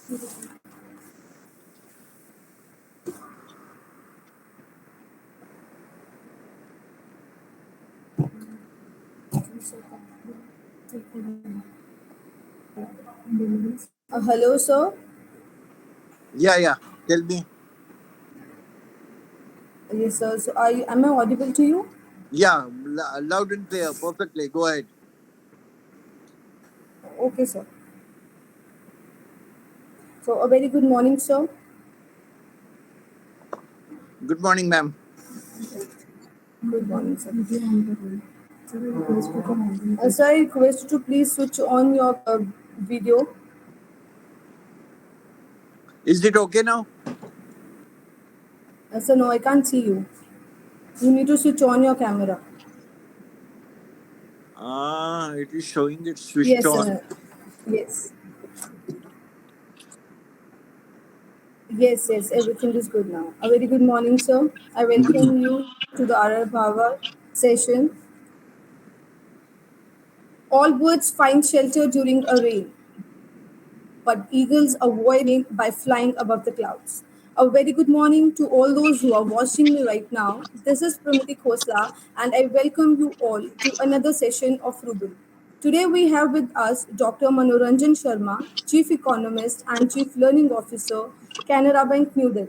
Hello, sir. Yeah. Tell me. Yes, sir. So, am I audible to you? Yeah, loud and clear. Perfectly. Go ahead. Okay, sir. So, a very good morning, sir. Good morning, ma'am. Good morning, sir. Sir, I request you to please switch on your video. Is it okay now? Sir, no, I can't see you. You need to switch on your camera. It is showing it's switched Yes, on. sir. Yes. Yes, everything is good now. A very good morning, sir. I Good. welcome you to the RR Bhava session. All birds find shelter during a rain, but eagles avoid rain by flying above the clouds. A very good morning to all those who are watching me right now. This is Pramiti Khosla, and I welcome you all to another session of Rubin. Today we have with us Dr. Manoranjan Sharma, Chief Economist and Chief Learning Officer, Canara Bank, New Delhi.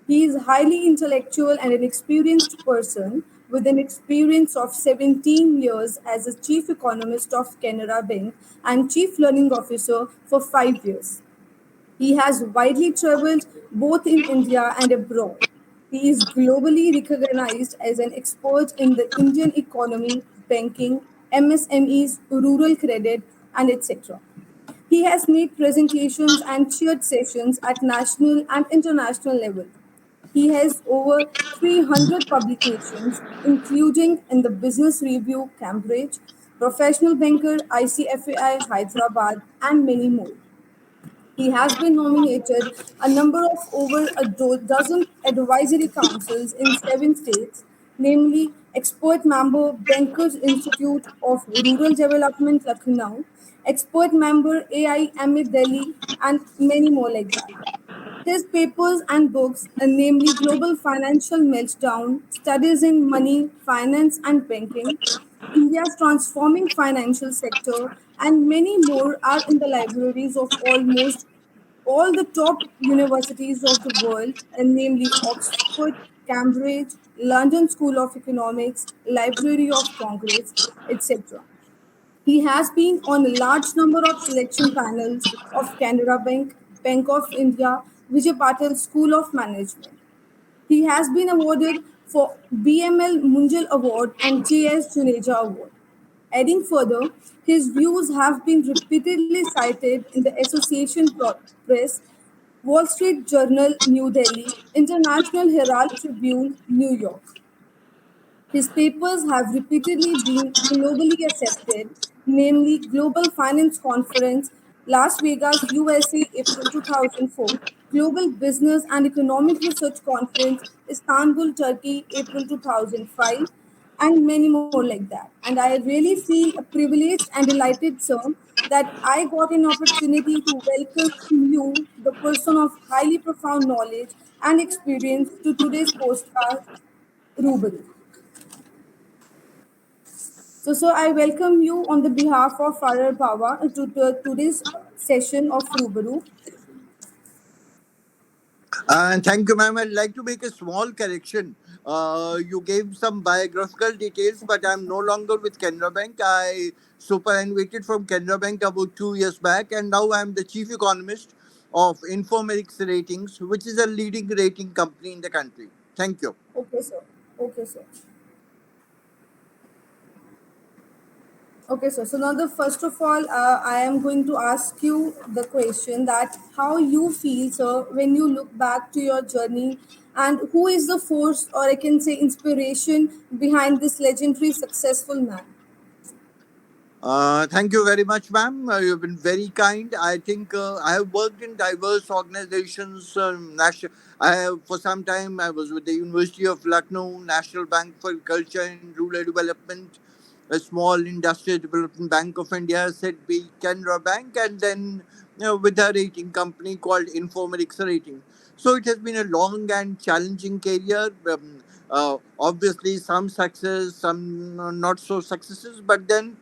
He is highly intellectual and an experienced person with an experience of 17 years as a chief economist of Canara Bank and chief learning officer for 5 years. He has widely traveled both in India and abroad. He is globally recognized as an expert in the Indian economy, banking, MSMEs, rural credit, and etc. He has made presentations and chaired sessions at national and international level. He has over 300 publications, including in the Business Review, Cambridge, Professional Banker, ICFAI, Hyderabad, and many more. He has been nominated a number of over a dozen advisory councils in 7 states, namely Expert Member Bankers Institute of Rural Development Lucknow, Expert Member AIMA Delhi, and many more like that. His papers and books, namely Global Financial Meltdown, Studies in Money, Finance and Banking, India's Transforming Financial Sector, and many more are in the libraries of almost all the top universities of the world, namely Oxford, Cambridge, London School of Economics, Library of Congress, etc. He has been on a large number of selection panels of Canara Bank, Bank of India, Vijay Patel School of Management. He has been awarded for BML Munjal Award and JS Juneja Award. Adding further, his views have been repeatedly cited in the Association Press, Wall Street Journal, New Delhi, International Herald Tribune, New York. His papers have repeatedly been globally accepted, namely Global Finance Conference, Las Vegas, USA, April 2004, Global Business and Economic Research Conference, Istanbul, Turkey, April 2005, and many more like that. And I really feel privileged and delighted, sir, that I got an opportunity to welcome you, the person of highly profound knowledge and experience, to today's postcard, Ruben. So I welcome you on the behalf of Farar Baba to today's session of Rubaru. And thank you, ma'am. I'd like to make a small correction. You gave some biographical details, but I'm no longer with Canara Bank. I superannuated from Canara Bank about 2 years back, and now I'm the chief economist of Infomerics Ratings, which is a leading rating company in the country. Thank you. Okay, sir. Okay, sir. Okay, sir. So now, the first of all, I am going to ask you the question that how you feel, sir, when you look back to your journey, and who is the force, or I can say inspiration, behind this legendary successful man. Thank you very much, ma'am. You've been very kind. I think I have worked in diverse organizations. I have, for some time, I was with the University of Lucknow, National Bank for Culture and Rural Development, a small industrial development bank of India, said be Canara Bank, and then with a rating company called Informatics Rating. So it has been a long and challenging career. Obviously, some success, some not so successes. But then,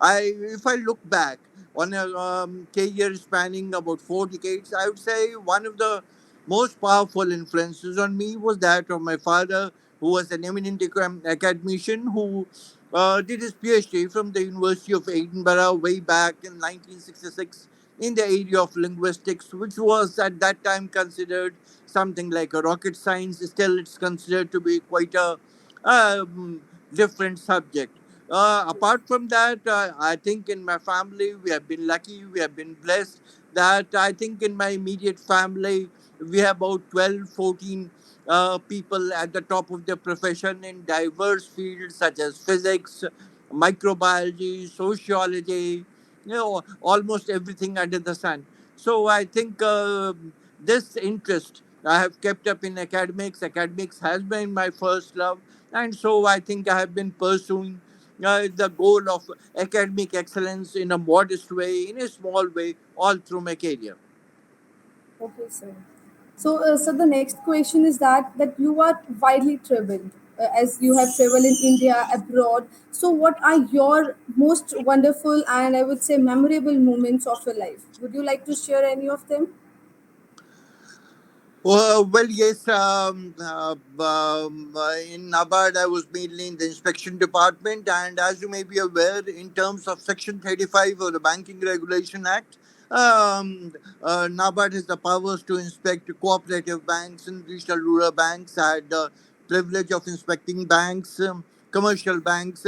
if I look back on a career spanning about 4 decades, I would say one of the most powerful influences on me was that of my father, who was an eminent academician who did his PhD from the University of Edinburgh way back in 1966 in the area of linguistics, which was at that time considered something like a rocket science. Still, it's considered to be quite a um, different subject. Apart from that, I think in my family we have been lucky, we have been blessed that I think in my immediate family we have about 12, 14 people at the top of their profession in diverse fields such as physics, microbiology, sociology, almost everything under the sun. So I think this interest I have kept up in academics. Academics has been my first love, and so I think I have been pursuing the goal of academic excellence in a modest way, in a small way, all through my career. Okay, sir. So the next question is that you are widely traveled, as you have traveled in India, abroad. So, what are your most wonderful and I would say memorable moments of your life? Would you like to share any of them? Well, yes. In NABARD, I was mainly in the inspection department, and as you may be aware, in terms of Section 35 of the Banking Regulation Act, um, NABARD has the powers to inspect cooperative banks and regional rural banks. I had the privilege of inspecting banks, commercial banks,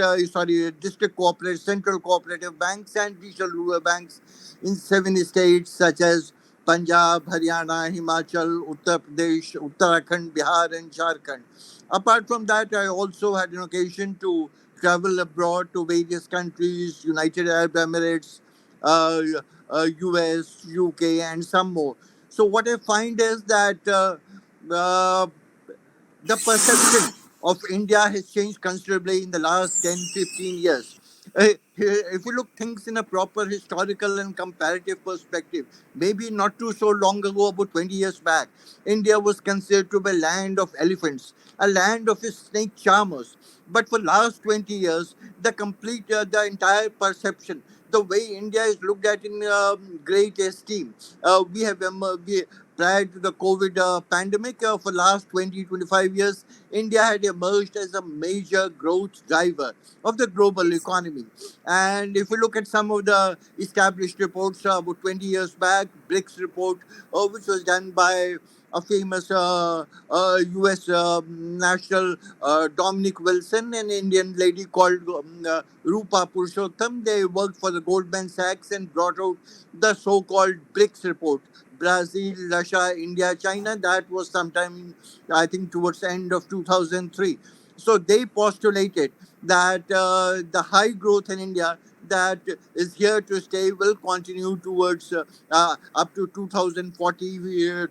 district cooperative, central cooperative banks, and regional rural banks in 7 states such as Punjab, Haryana, Himachal, Uttar Pradesh, Uttarakhand, Bihar, and Jharkhand. Apart from that, I also had an occasion to travel abroad to various countries, United Arab Emirates, uh, US, UK, and some more. So, what I find is that uh, the perception of India has changed considerably in the last 10, 15 years. If you look things in a proper historical and comparative perspective, maybe not too so long ago, about 20 years back, India was considered to be a land of elephants, a land of snake charmers. But for last 20 years, the entire perception, the way India is looked at in great esteem, we prior to the COVID pandemic, for last 20, 25 years, India had emerged as a major growth driver of the global Yes, sir. economy. And if you look at some of the established reports about 20 years back, BRICS report, which was done by a famous US national Dominic Wilson, an Indian lady called Rupa Purushottam. They worked for the Goldman Sachs and brought out the so-called BRICS report. Brazil, Russia, India, China. That was sometime, I think, towards the end of 2003. So they postulated that the high growth in India that is here to stay will continue towards up to 2040,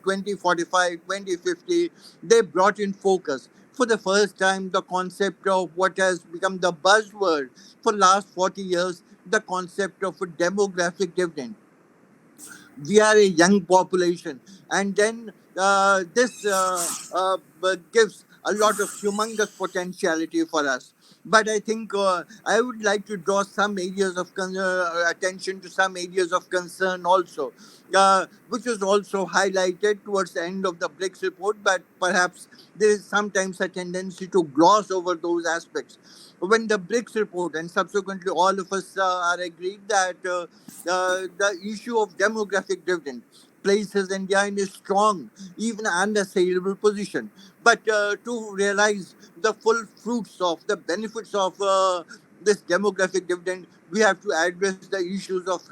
2045, 2050. They brought in focus. For the first time, the concept of what has become the buzzword for last 40 years, the concept of a demographic dividend. We are a young population, and then this gives a lot of humongous potentiality for us. But I think I would like to draw some areas of attention to some areas of concern also, which was also highlighted towards the end of the BRICS report. But perhaps there is sometimes a tendency to gloss over those aspects. When the BRICS report and subsequently all of us are agreed that the issue of demographic dividend places India in a strong, even unassailable position. But to realize the full fruits of the benefits of this demographic dividend, we have to address the issues of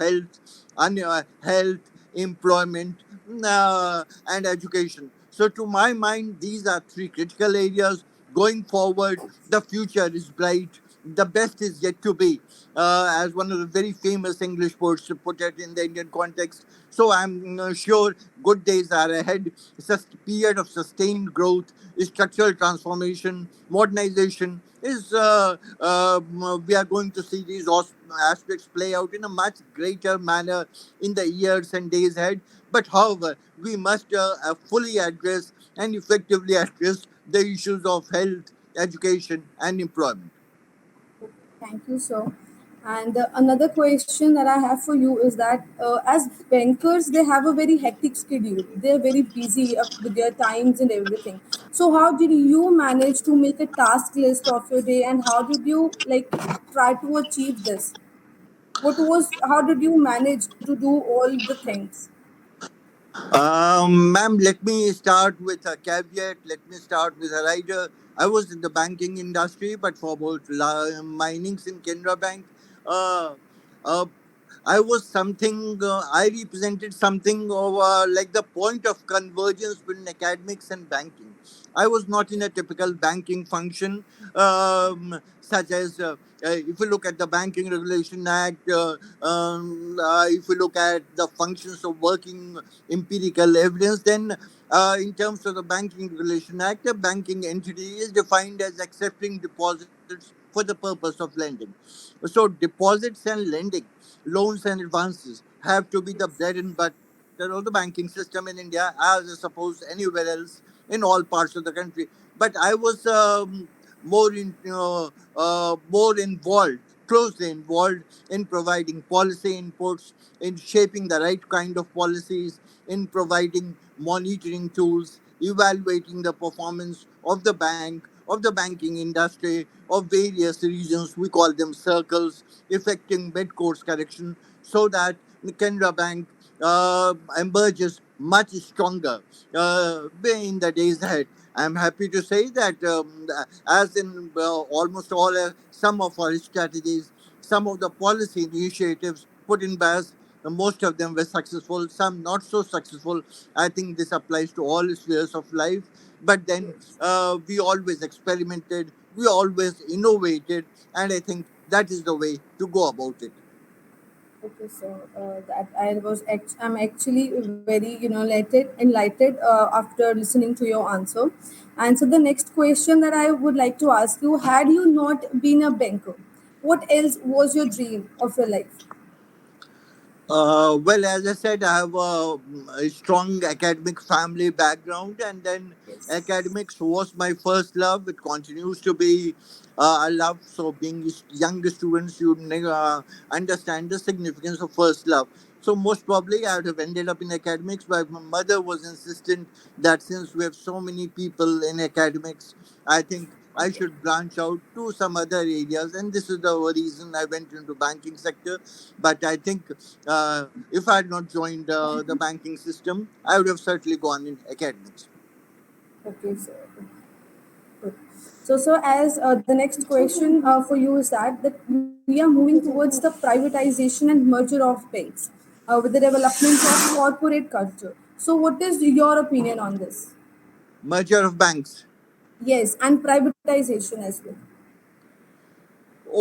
health, employment, and education. So, to my mind, these are three critical areas. Going forward, the future is bright. The best is yet to be, as one of the very famous English poets put it in the Indian context. So I'm sure good days are ahead. It's a period of sustained growth, structural transformation, modernization. We are going to see these aspects play out in a much greater manner in the years and days ahead. But however, we must fully address and effectively address the issues of health, education, and employment. Thank you, sir. And another question that I have for you is that as bankers, they have a very hectic schedule. They're very busy with their times and everything. So, how did you manage to make a task list of your day, and how did you like try to achieve this? How did you manage to do all the things? Ma'am, let me start with a caveat. Let me start with a rider. I was in the banking industry, but for about my innings in Canara Bank, uh, uh, I was something, I represented something of like the point of convergence between academics and banking. I was not in a typical banking function, such as if you look at the Banking Regulation Act, if you look at the functions of working empirical evidence, then in terms of the Banking Regulation Act, a banking entity is defined as accepting deposits for the purpose of lending. So, deposits and lending, loans and advances have to be the Yes. bread and butter of the banking system in India, as I suppose anywhere else in all parts of the country. But I was more involved, closely involved in providing policy inputs, in shaping the right kind of policies, in providing monitoring tools, evaluating the performance of the bank, of the banking industry, of various regions, we call them circles, effecting mid-course correction so that Canara Bank emerges much stronger in the days ahead. I'm happy to say that, as in almost all, some of our strategies, some of the policy initiatives put in place, most of them were successful, some not so successful. I think this applies to all spheres of life. But then Yes. we always experimented, we always innovated, and I think that is the way to go about it. Okay, so that I'm actually very enlightened after listening to your answer. And so the next question that I would like to ask you: had you not been a banker, what else was your dream of your life? Well, as I said, I have a strong academic family background, and then Yes. academics was my first love. It continues to be a love. So, being young students, you understand the significance of first love. So, most probably, I would have ended up in academics, but my mother was insistent that since we have so many people in academics, I think I Okay. should branch out to some other areas, and this is the reason I went into banking sector. But I think if I had not joined the banking system, I would have certainly gone in academics. Okay, so good. So as the next question for you is that we are moving towards the privatization and merger of banks with the development of corporate culture. So, what is your opinion on this? Merger of banks. Yes, and privatization as well.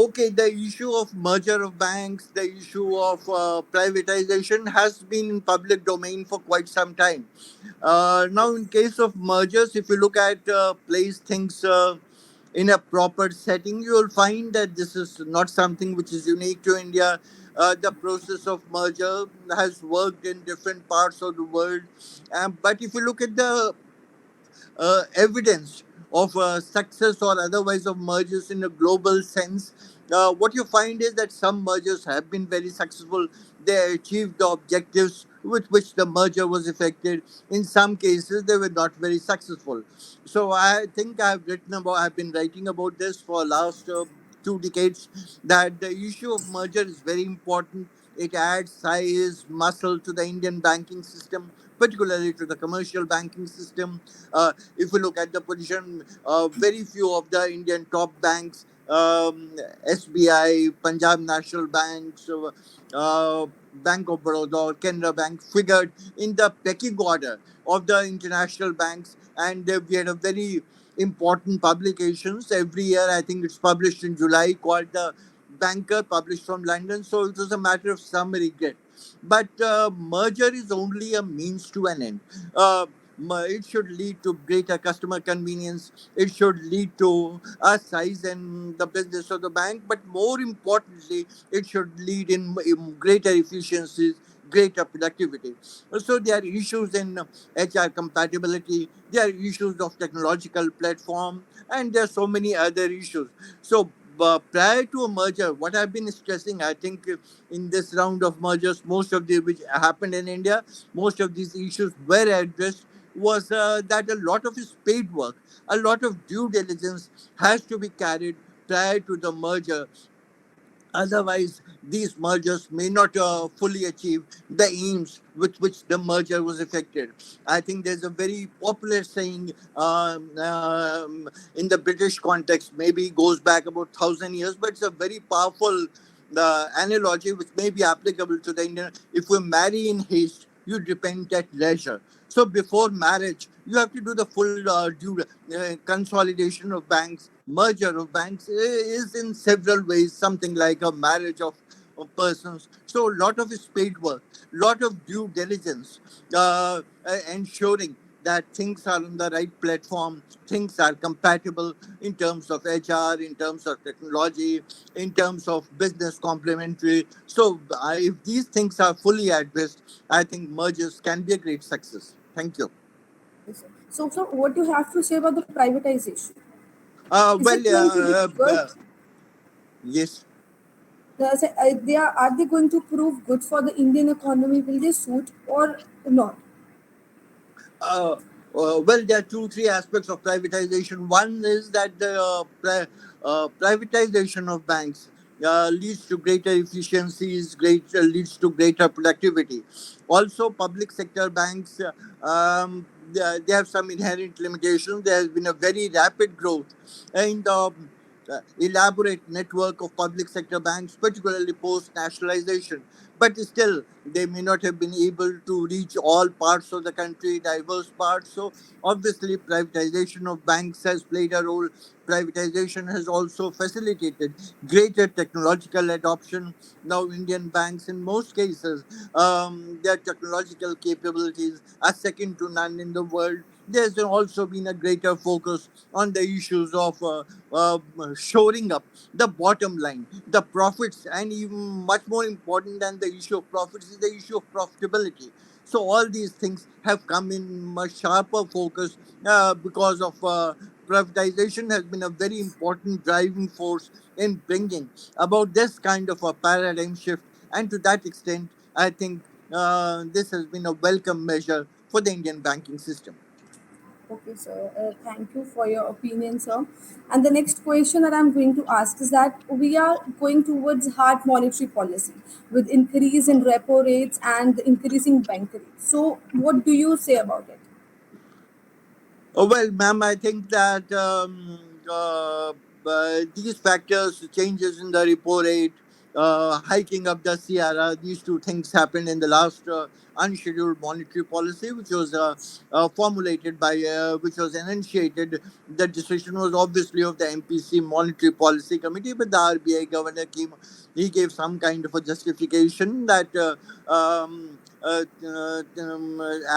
Okay, the issue of merger of banks, the issue of privatization has been in public domain for quite some time. Now, in case of mergers, if you look at place things in a proper setting, you will find that this is not something which is unique to India. The process of merger has worked in different parts of the world. But if you look at the evidence of success or otherwise of mergers in a global sense, what you find is that some mergers have been very successful. They achieved the objectives with which the merger was effected. In some cases, they were not very successful. So I think I've been writing about this for last 2 decades, that the issue of merger is very important. It adds size, muscle to the Indian banking system, particularly to the commercial banking system. If you look at the position, very few of the Indian top banks, SBI, Punjab National Bank, Bank of Baroda, or Canara Bank, figured in the pecking order of the international banks, and we had a very important publications every year. I think it's published in July, called the Banker, published from London. So it was a matter of some regret. But merger is only a means to an end. It should lead to greater customer convenience. It should lead to a size and the business of the bank. But more importantly, it should lead in greater efficiencies, greater productivity. So there are issues in HR compatibility. There are issues of technological platform, and there are so many other issues. So prior to a merger, what I've been stressing, I think in this round of mergers, most of the which happened in India, most of these issues were addressed. Was that a lot of spade work, a lot of due diligence has to be carried prior to the merger. Otherwise, these mergers may not fully achieve the aims with which the merger was effected. I think there's a very popular saying in the British context, maybe goes back about 1,000 years, but it's a very powerful analogy which may be applicable to the Indian. If we marry in haste, you repent at leisure. So before marriage, you have to do the full due consolidation of banks. Merger of banks is in several ways something like a marriage of persons. So a lot of spade work, lot of due diligence, ensuring that things are on the right platform, things are compatible in terms of HR, in terms of technology, in terms of business complementary. So if these things are fully addressed, I think mergers can be a great success. Thank you. So, what do you have to say about the privatization? Uh, Is well, it going to be uh, uh, good? uh, yes. Are they going to prove good for the Indian economy? Will they suit or not? Uh, well, there are two, three aspects of privatization. One is that the privatization of banks leads to greater efficiencies, leads to greater productivity. Also, public sector banks, they have some inherent limitations. There has been a very rapid growth in the elaborate network of public sector banks, particularly post nationalization. But still, they may not have been able to reach all parts of the country, diverse parts. So, obviously, privatization of banks has played a role. Privatization has also facilitated greater technological adoption. Now, Indian banks, in most cases, their technological capabilities are second to none in the world. There's also been a greater focus on the issues of uh, shoring up the bottom line, the profits, and even much more important than the issue of profits is the issue of profitability. So all these things have come in much sharper focus because of privatization has been a very important driving force in bringing about this kind of a paradigm shift. And to that extent, I think this has been a welcome measure for the Indian banking system. Okay, sir. Thank you for your opinion, sir. And the next question that I'm going to ask is that we are going towards hard monetary policy with increase in repo rates and increasing bank rates. So, what do you say about it? Oh, well, ma'am, I think that these factors, changes in the repo rate, hiking up the CRR, these two things happened in the last unscheduled monetary policy, which was formulated by, which was enunciated. The decision was obviously of the MPC Monetary Policy Committee, but the RBI governor came, he gave some kind of a justification that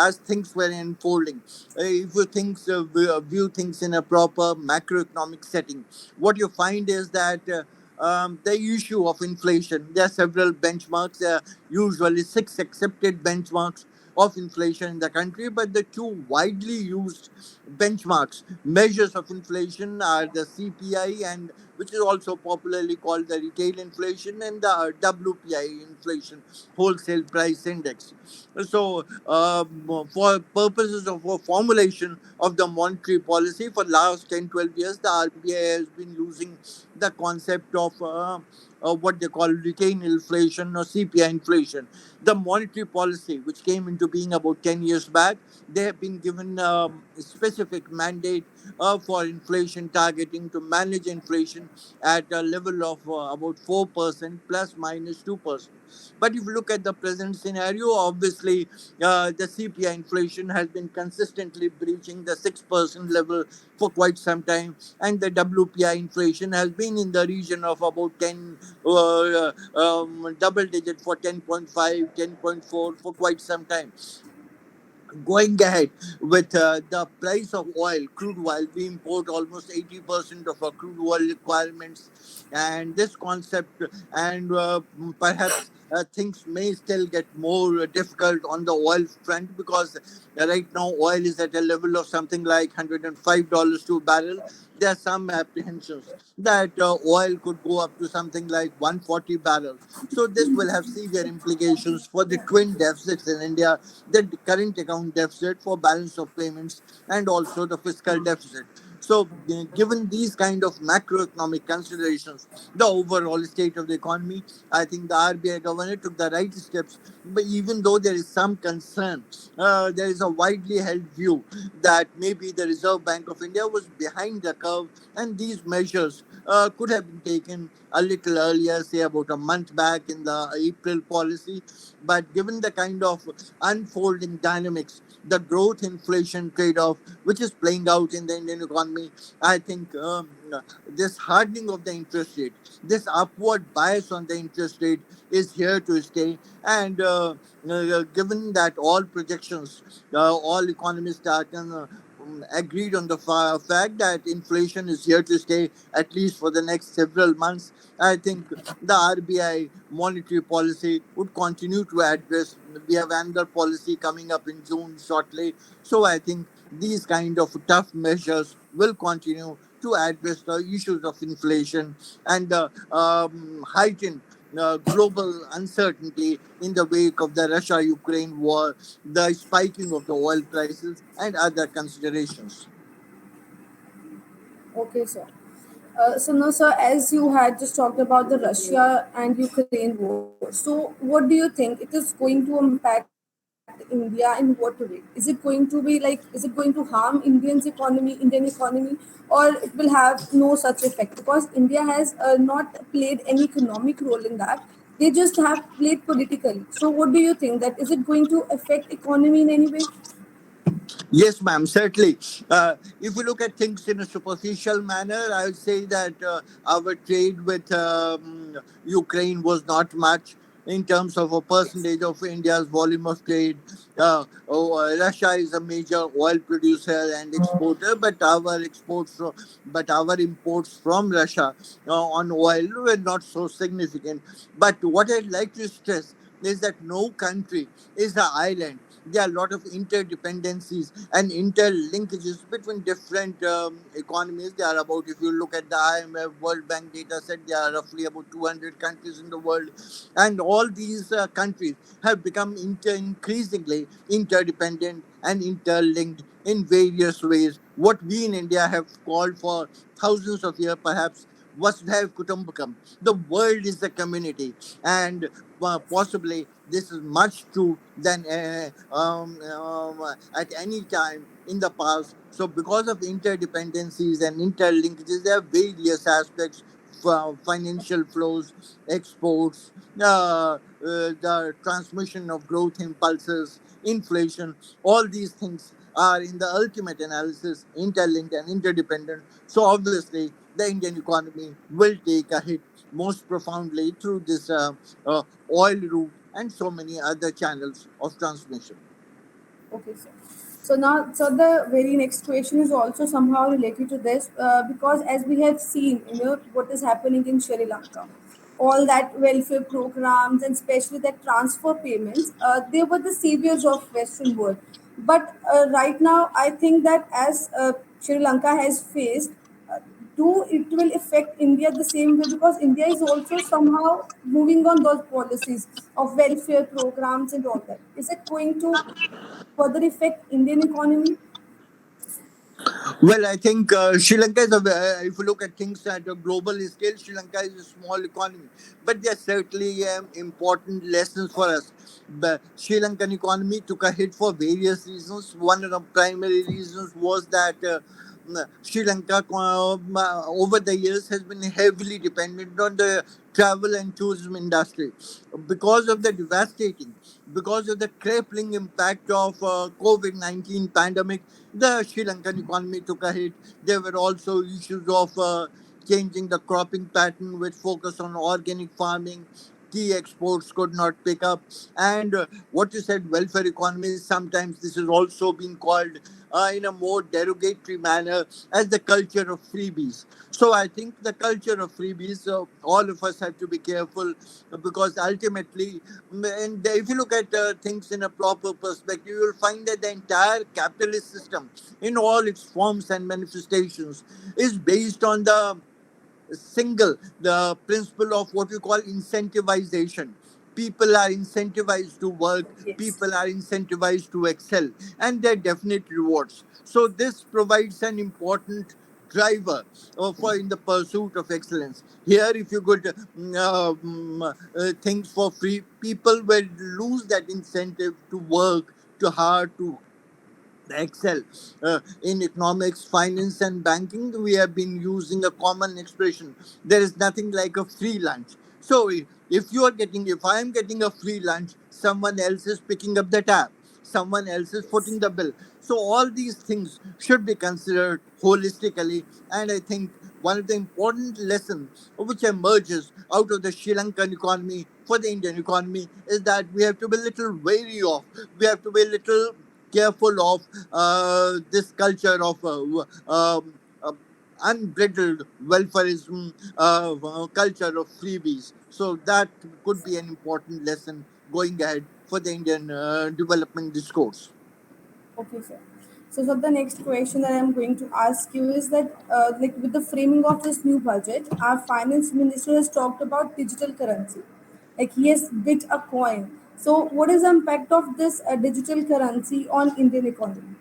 as things were unfolding, if you view things in a proper macroeconomic setting, what you find is that the issue of inflation, there are several benchmarks, there are usually six accepted benchmarks of inflation in the country, but the two widely used benchmarks, measures of inflation are the CPI, and which is also popularly called the retail inflation, and the WPI inflation, wholesale price index. So, for purposes of a formulation of the monetary policy for last 10, 12 years, the RBI has been using the concept of what they call retail inflation or CPI inflation. The monetary policy, which came into being about 10 years back, they have been given a specific mandate for inflation targeting to manage inflation at a level of about 4% plus minus 2%. But if you look at the present scenario, obviously the CPI inflation has been consistently breaching the 6% level for quite some time, and the WPI inflation has been in the region of about 10, double digit for 10.5, 10.4 for quite some time. going ahead with the price of oil, crude oil, we import almost 80% of our crude oil requirements. And this concept, and perhaps things may still get more difficult on the oil front, because right now oil is at a level of something like $105 to a barrel. There are some apprehensions that oil could go up to something like 140 barrels. So this will have severe implications for the twin deficits in India, the current account deficit for balance of payments and also the fiscal deficit. So, given these kind of macroeconomic considerations, the overall state of the economy, I think the RBI governor took the right steps. But even though there is some concern, there is a widely held view that maybe the Reserve Bank of India was behind the curve, and these measures could have been taken a little earlier, say about a month back in the April policy. But given the kind of unfolding dynamics, the growth inflation trade off, which is playing out in the Indian economy, I think this hardening of the interest rate, this upward bias on the interest rate is here to stay. And given that all projections, all economists are agreed on the fact that inflation is here to stay at least for the next several months, I think the RBI monetary policy would continue to address. We have another policy coming up in June shortly. So I think these kind of tough measures will continue to address the issues of inflation and the heightened global uncertainty in the wake of the Russia Ukraine war, the spiking of the oil prices, and other considerations. Okay, sir. So now, sir, as you had just talked about the Russia and Ukraine war, so what do you think it is going to impact India in what way? Is it going to be like, is it going to harm Indian economy, or it will have no such effect? Because India has not played any economic role in that. They just have played politically. So what do you think, that is it going to affect economy in any way? Yes, ma'am, certainly. If we look at things in a superficial manner, I would say that our trade with Ukraine was not much in terms of a Yes. percentage of India's volume of trade. Russia is a major oil producer and exporter, but our imports from Russia on oil were not so significant. But what I'd like to stress is that no country is an island. There are a lot of interdependencies and interlinkages between different economies. There are about, if you look at the IMF World Bank data set, there are roughly about 200 countries in the world, and all these countries have become increasingly interdependent and interlinked in various ways. What we in India have called for thousands of years, perhaps, Vasudhaiv Kutumbakam. The world is a community, and possibly this is much true than at any time in the past. So, because of interdependencies and interlinkages, there are various aspects. Financial flows, exports, the transmission of growth impulses, inflation, all these things are in the ultimate analysis interlinked and interdependent. So, obviously, the Indian economy will take a hit most profoundly through this oil route and so many other channels of transmission. Okay, sir. So now, so the very next question is also somehow related to this, because as we have seen, what is happening in Sri Lanka, all that welfare programs and especially that transfer payments, they were the saviors of Western world. But right now, I think that as Sri Lanka has faced, uh, do it will affect India the same way, because India is also somehow moving on those policies of welfare programs and all that. Is it going to further affect Indian economy? Well, I think Sri Lanka is if you look at things at a global scale, Sri Lanka is a small economy, but there are certainly important lessons for us. The Sri Lankan economy took a hit for various reasons. One of the primary reasons was that Sri Lanka, over the years, has been heavily dependent on the travel and tourism industry because of the devastating, because of the crippling impact of COVID-19 pandemic. The Sri Lankan economy took a hit. There were also issues of changing the cropping pattern with focus on organic farming. key exports could not pick up. And what you said, welfare economy, sometimes this has also been called in a more derogatory manner as the culture of freebies. So I think the culture of freebies, all of us have to be careful because ultimately, and if you look at things in a proper perspective, you will find that the entire capitalist system, in all its forms and manifestations, is based on the principle of what we call incentivization. People are incentivized to work, Yes. people are incentivized to excel, and their definite rewards. So this provides an important driver for in the pursuit of excellence. Here, if you could things for free, people will lose that incentive to work, to hard, to excel. In economics, finance, and banking, we have been using a common expression. There is nothing like a free lunch. So, if I am getting a free lunch, someone else is picking up the tab, someone else is footing the bill. So, all these things should be considered holistically. And I think one of the important lessons which emerges out of the Sri Lankan economy for the Indian economy is that we have to be a little wary of, we have to be a little careful of this culture of unbridled welfareism, culture of freebies. So that could be an important lesson going ahead for the Indian development discourse. Okay, sir. So the next question that I'm going to ask you is that, like, with the framing of this new budget, our finance minister has talked about digital currency. Like, he has bit a coin. So, what is the impact of this digital currency on Indian economy?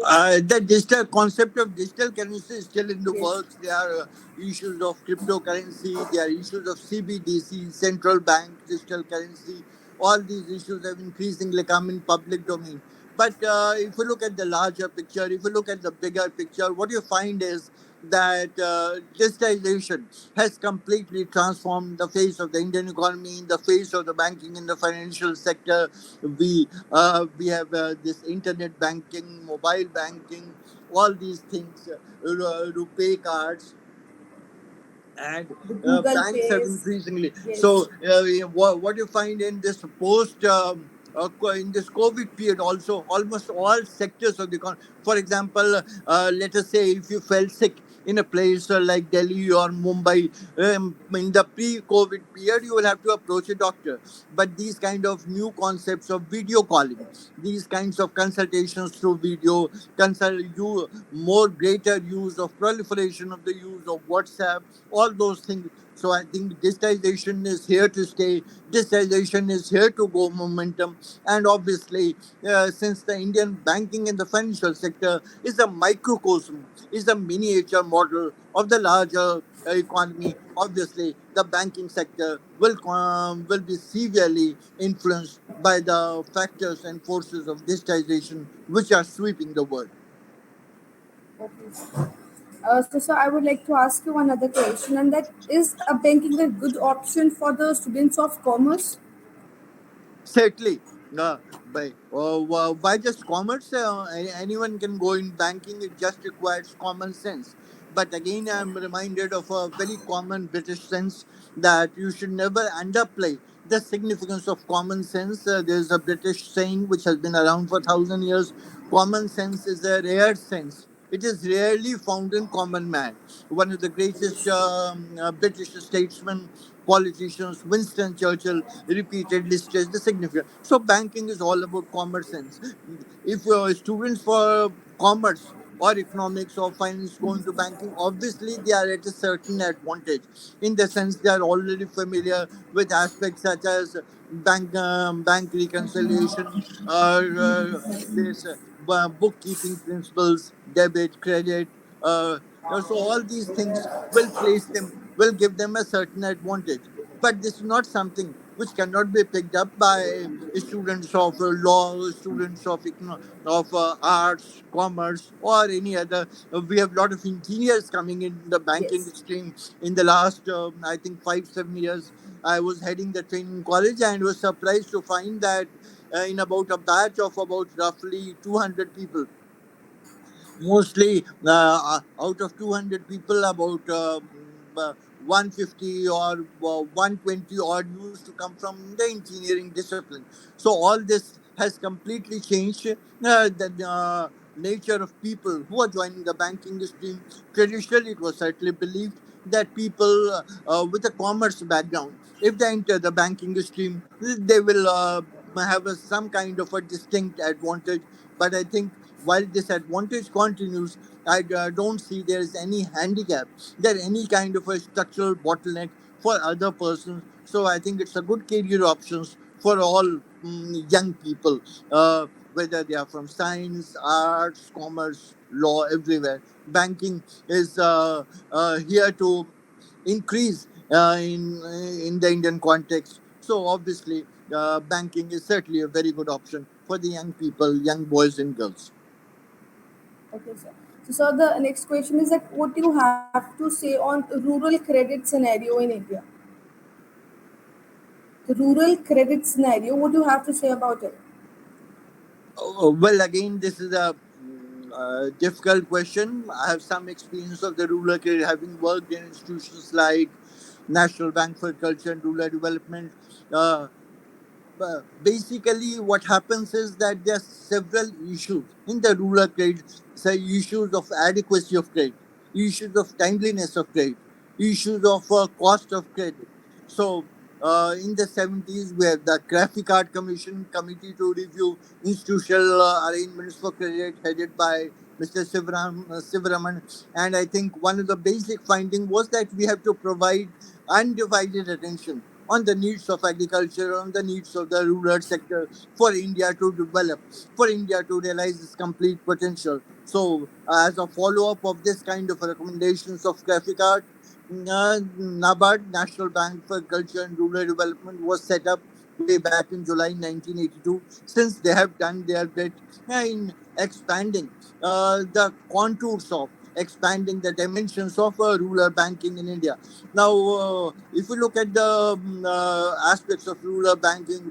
The digital concept of digital currency is still in the Yes. works. There are issues of cryptocurrency, there are issues of CBDC, central bank digital currency. All these issues have increasingly come in public domain. But if you look at the larger picture, if you look at the bigger picture, what you find is that digitization has completely transformed the face of the Indian economy, the face of the banking and the financial sector. We have this internet banking, mobile banking, all these things, RuPay cards, and The Google banks have Pays. increasingly. Yes. So, what you find in this in this COVID period, also almost all sectors of the economy. For example, let us say if you fell sick in a place like Delhi or Mumbai, in the pre-COVID period, you will have to approach a doctor. But these kind of new concepts of video calling, these kinds of consultations through video, more greater use of proliferation of the use of WhatsApp, all those things. So I think digitization is here to stay. Digitization is here to go momentum. And obviously, since the Indian banking and the financial sector is a microcosm, is a miniature model of the larger economy, obviously the banking sector will be severely influenced by the factors and forces of digitization which are sweeping the world. Okay. So, I would like to ask you one other question, and that is, a banking a good option for the students of commerce? Certainly. By just commerce, anyone can go in banking. It just requires common sense. But again, I'm reminded of a very common British sense that you should never underplay the significance of common sense. There's a British saying which has been around for 1,000 years. Common sense is a rare sense. It is rarely found in common man. One of the greatest British statesmen, politicians, Winston Churchill, repeatedly stressed the significance. So banking is all about common sense. If students for commerce or economics or finance go into banking, obviously they are at a certain advantage in the sense they are already familiar with aspects such as bank reconciliation, this bookkeeping principles, debit, credit. So all these things will give them a certain advantage. But this is not something which cannot be picked up by students of law, students of arts, commerce, or any other. We have a lot of engineers coming in the banking Yes. stream in the last, I think, 5, 7 years. I was heading the training college and was surprised to find that in about a batch of about roughly 200 people, mostly out of 200 people, about 150 or 120 odd used to come from the engineering discipline. So all this has completely changed the nature of people who are joining the banking stream. Traditionally, it was certainly believed that people with a commerce background, if they enter the banking stream, they will have some kind of a distinct advantage. But I think while this advantage continues, I don't see there is any handicap, there any kind of a structural bottleneck for other persons. So I think it's a good career options for all young people, whether they are from science, arts, commerce, law, everywhere. Banking is here to increase in the Indian context. So obviously, banking is certainly a very good option for the young people, young boys and girls. Okay, sir. So, sir, the next question is that what do you have to say on rural credit scenario in India? The rural credit scenario, what do you have to say about it? Well, again, this is a difficult question. I have some experience of the rural credit, having worked in institutions like National Bank for Culture and Rural Development. Uh, Basically what happens is that there are several issues in the rural credit, say issues of adequacy of credit, issues of timeliness of credit, issues of cost of credit. So in the 70s we have the graphic art commission committee to review institutional arrangements for credit headed by Mr. Sivaraman. And I think one of the basic finding was that we have to provide undivided attention on the needs of agriculture, on the needs of the rural sector for India to develop, for India to realize its complete potential. So, as a follow up of this kind of recommendations of graphic art, NABARD, National Bank for Culture and Rural Development, was set up way back in July 1982. Since they have done their bit in expanding the contours of expanding the dimensions of rural banking in India. Now, if you look at the aspects of rural banking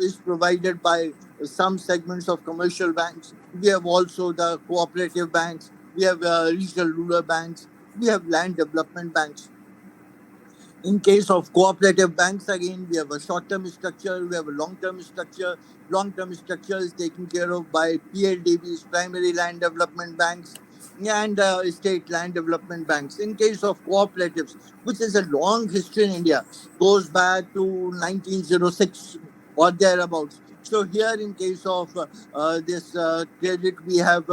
is provided by some segments of commercial banks. We have also the cooperative banks. We have regional rural banks. We have land development banks. In case of cooperative banks, again, we have a short-term structure, we have a long-term structure. Long-term structure is taken care of by PLDBs, primary land development banks, and state land development banks. In case of cooperatives, which is a long history in India, goes back to 1906 or thereabouts. So here, in case of this credit, we have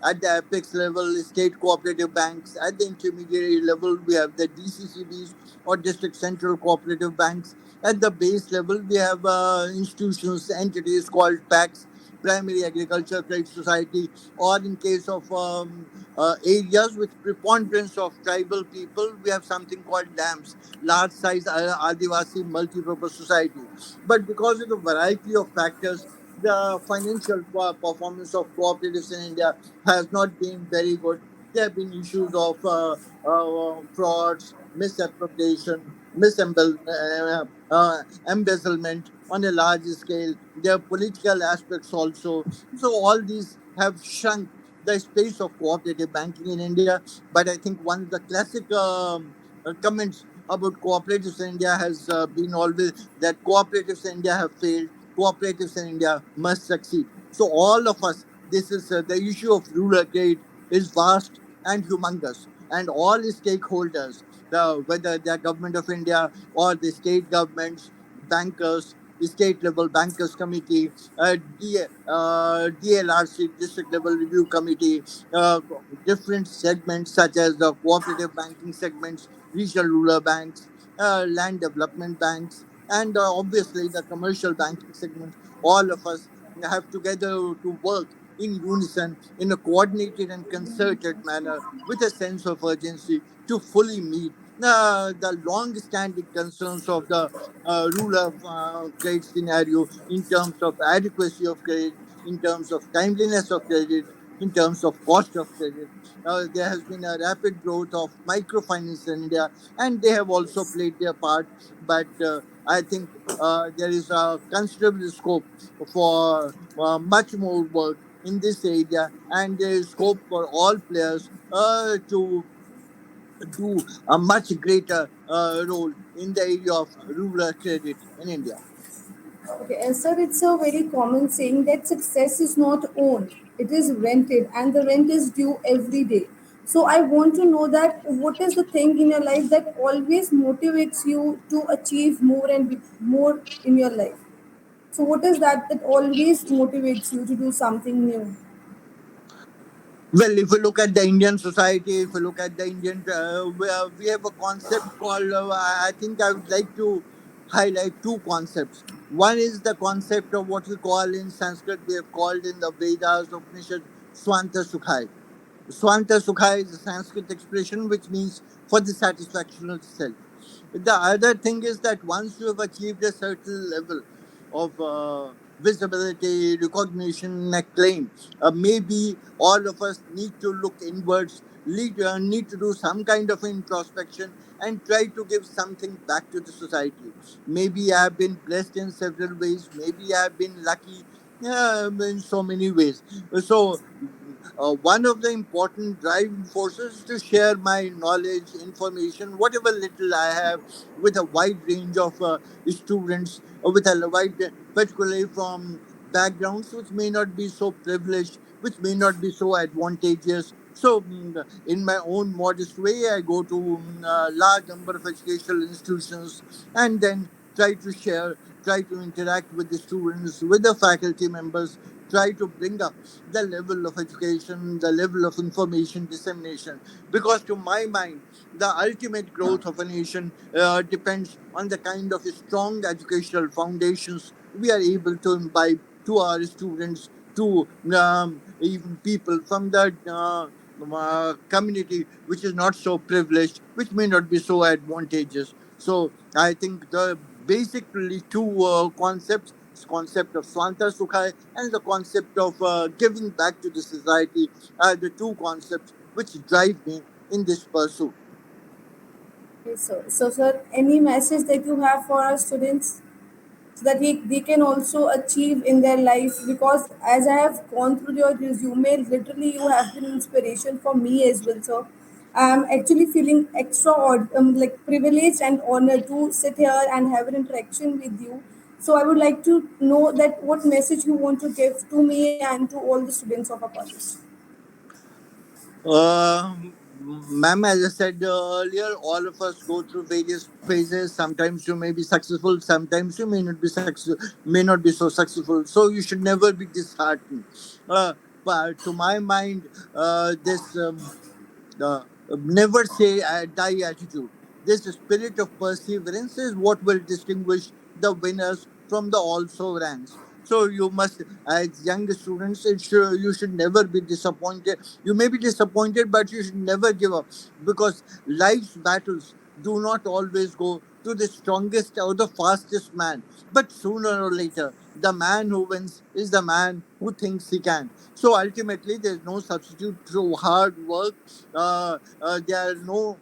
at the apex level, state cooperative banks. At the intermediary level, we have the DCCBs or district central cooperative banks. At the base level, we have institutions, entities called PACs, Primary Agriculture Credit Society, or in case of areas with preponderance of tribal people, we have something called LAMS, large size Adivasi multi-purpose society. But because of the variety of factors, the financial performance of cooperatives in India has not been very good. There have been issues of frauds, misappropriation, embezzlement on a large scale. There are political aspects also. So all these have shrunk the space of cooperative banking in India. But I think one of the classic comments about cooperatives in India has been always that cooperatives in India have failed. Cooperatives in India must succeed. So all of us, this is the issue of rural trade is vast and humongous, and all stakeholders, whether they are government of India or the state governments, bankers, state level bankers committee, DLRC district level review committee, uh, different segments such as the cooperative banking segments, regional rural banks, land development banks, and obviously the commercial banking segment. All of us have together to work in unison in a coordinated and concerted manner with a sense of urgency to fully meet the long-standing concerns of the rural credit scenario in terms of adequacy of credit, in terms of timeliness of credit, in terms of cost of credit. There has been a rapid growth of microfinance in India, and they have also played their part. But I think there is a considerable scope for much more work in this area, and there is scope for all players to do a much greater role in the area of rural credit in India. Okay, sir, it's a very common saying that success is not owned, it is rented, and the rent is due every day. So, I want to know that what is the thing in your life that always motivates you to achieve more and be more in your life? So, what is that that always motivates you to do something new? Well, if you look at the Indian society, if you look at the Indian, we have a concept called, I think I would like to highlight two concepts. One is the concept of what we call in Sanskrit, we have called in the Vedas, Upanishad, Swanta Sukhai. Swanta Sukha is a Sanskrit expression which means for the satisfaction of the self. The other thing is that once you have achieved a certain level of visibility, recognition, acclaim, maybe all of us need to look inwards, need to do some kind of introspection and try to give something back to the society. Maybe I have been blessed in several ways, maybe I have been lucky in so many ways. So one of the important driving forces to share my knowledge, information, whatever little I have, with a wide range of students, with a wide, particularly from backgrounds which may not be so privileged, which may not be so advantageous. So, in my own modest way, I go to a large number of educational institutions and then try to share, try to interact with the students, with the faculty members, try to bring up the level of education, the level of information dissemination. Because to my mind, the ultimate growth of a nation depends on the kind of strong educational foundations we are able to imbibe to our students, to even people from the community which is not so privileged, which may not be so advantageous. So I think the basically two concepts, concept of Swanta Sukhai and the concept of giving back to the society are the two concepts which drive me in this pursuit. Okay, so sir, any message that you have for our students so that they can also achieve in their life? Because as I have gone through your resume, literally you have been inspiration for me as well. So I'm actually feeling extra like privileged and honored to sit here and have an interaction with you. So I would like to know that what message you want to give to me and to all the students of our college. Ma'am, as I said earlier, all of us go through various phases. Sometimes you may be successful, sometimes you may not be may not be so successful. So you should never be disheartened. But to my mind, this never say die attitude. This spirit of perseverance is what will distinguish the winners from the also rans. So you must, as young students, you should never be disappointed. You may be disappointed, but you should never give up because life's battles do not always go to the strongest or the fastest man. But sooner or later, the man who wins is the man who thinks he can. So ultimately, there's no substitute to hard work. There are no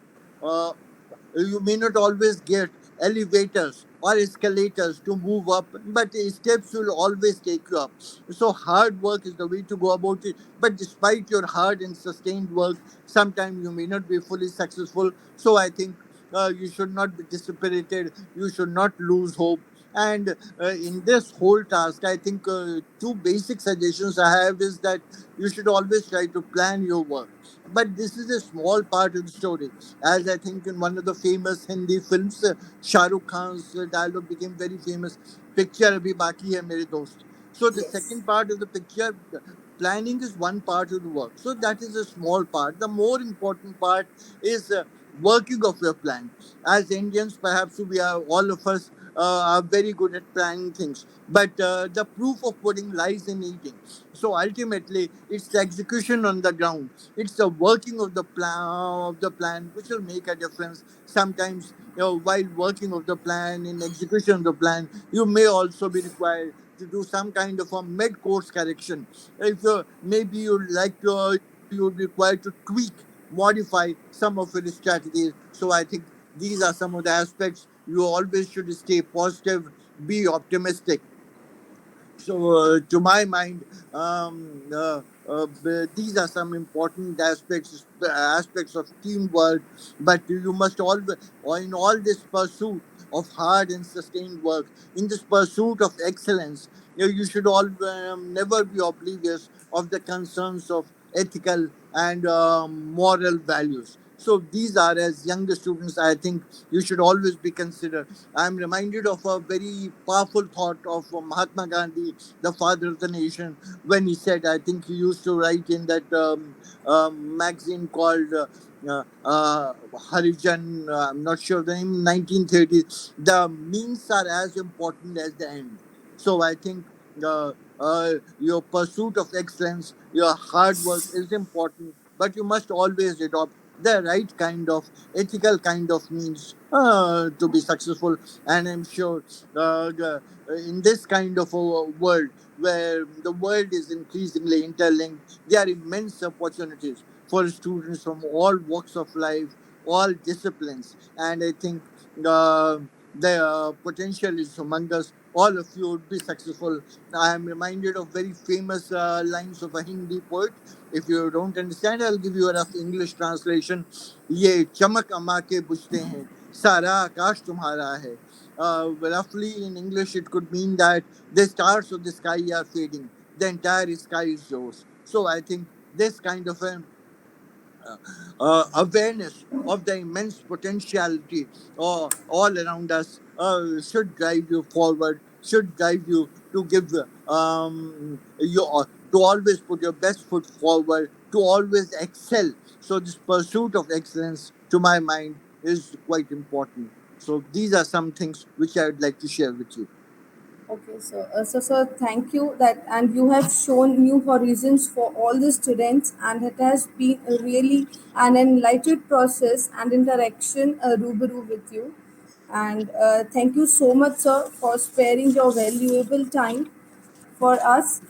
you may not always get elevators or escalators to move up, but steps will always take you up. So hard work is the way to go about it. But despite your hard and sustained work, sometimes you may not be fully successful. So I think you should not be dispirited. You should not lose hope. And in this whole task, I think two basic suggestions I have is that you should always try to plan your work. But this is a small part of the story. As I think in one of the famous Hindi films, Shah Rukh Khan's dialogue became very famous. Picture abhi baki hai mere dost. So the Yes. second part of the picture, planning is one part of the work. So that is a small part. The more important part is working of your plan. As Indians, perhaps we are all of us are very good at planning things, but the proof of pudding lies in eating. So ultimately, it's the execution on the ground. It's the working of the plan which will make a difference. Sometimes, while working of the plan, in execution of the plan, you may also be required to do some kind of a mid-course correction. If maybe you would be required to tweak, modify some of your strategies. So I think these are some of the aspects you always should stay positive, be optimistic. So, to my mind, these are some important aspects of teamwork. But you must always, or in all this pursuit of hard and sustained work, in this pursuit of excellence, you should all never be oblivious of the concerns of ethical and moral values. So these are, as younger students, I think you should always be considered. I'm reminded of a very powerful thought of Mahatma Gandhi, the father of the nation, when he said, I think he used to write in that magazine called Harijan, I'm not sure the name, 1930s, the means are as important as the end. So I think your pursuit of excellence, your hard work is important, but you must always adopt the right kind of ethical kind of means to be successful. And I'm sure in this kind of a world where the world is increasingly interlinked, there are immense opportunities for students from all walks of life, all disciplines. And I think uh, the potential is humongous. All of you would be successful. I am reminded of very famous lines of a Hindi poet. If you don't understand, I'll give you a rough English translation. ये चमक अमा के बुझते हैं, सारा आकाश तुम्हारा है. Roughly in English, it could mean that the stars of the sky are fading. The entire sky is yours. So I think this kind of an awareness of the immense potentiality all around us should drive you forward, should guide you to give to always put your best foot forward, to always excel. So this pursuit of excellence, to my mind, is quite important. So these are some things which I would like to share with you. Okay, so sir, thank you that, and you have shown new horizons for all the students, and it has been a really an enlightened process and interaction ruberoo with you. And thank you so much, sir, for sparing your valuable time for us.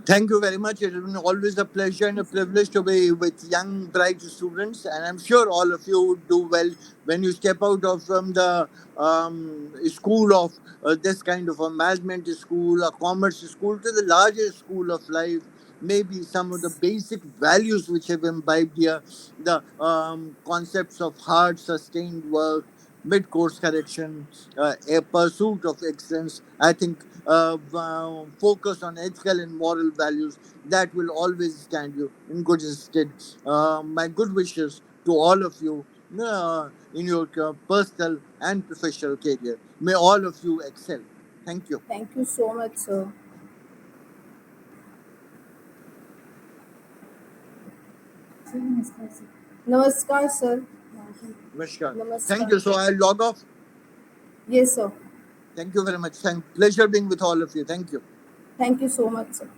Thank you very much. It has been always a pleasure and a privilege to be with young, bright students, and I'm sure all of you would do well when you step out of from the school of this kind of a management school, a commerce school, to the larger school of life. Maybe some of the basic values which have imbibed here, the concepts of hard, sustained work, mid-course correction, a pursuit of excellence. I think focus on ethical and moral values that will always stand you in good stead. My good wishes to all of you in your personal and professional career. May all of you excel. Thank you. Thank you so much, sir. Namaskar, sir. Namaskar. Thank Namaskar. you. So I'll log off. Yes, sir. Thank you very much. Pleasure being with all of you. Thank you. Thank you so much, sir.